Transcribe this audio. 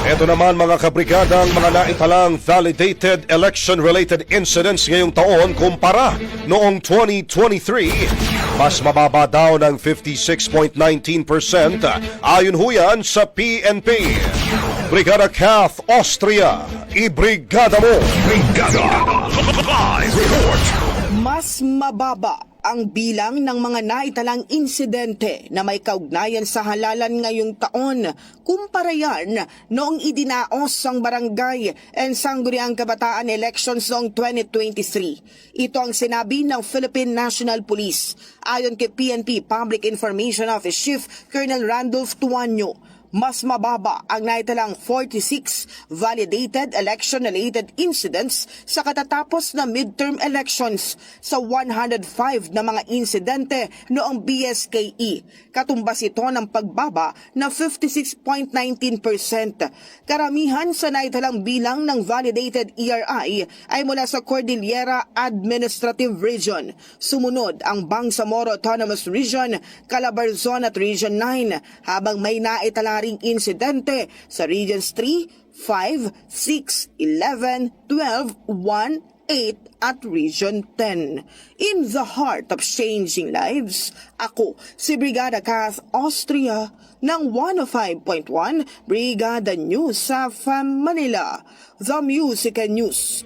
Ito naman mga kabrigada ang mga naitalang validated election-related incidents ngayong taon kumpara noong 2023. Mas mababa daw ng 56.19% ayon huyan sa PNP. Brigada Kath Austria, ibrigada mo! Brigada Live Report. Mas mababa ang bilang ng mga naitalang insidente na may kaugnayan sa halalan ngayong taon kumpara yan noong idinaos ang barangay and sangguniang kabataan elections noong 2023. Ito ang sinabi ng Philippine National Police. Ayon kay PNP Public Information Office Chief Colonel Randolph Tuanyo, mas mababa ang naitalang 46 validated election-related incidents sa katatapos na midterm elections sa 105 na mga insidente noong BSKE. Katumbas ito ng pagbaba na 56.19%. Karamihan sa naitalang bilang ng validated ERI ay mula sa Cordillera Administrative Region. Sumunod ang Bangsamoro Autonomous Region, Calabarzon at Region 9, habang may naitala ring insidente sa Regions 3, 5, 6, 11, 12, 1, 8 at Region 10. In the heart of changing lives, ako si Brigada Kath Austria ng 105.1 Brigada News sa Manila, The Music and News.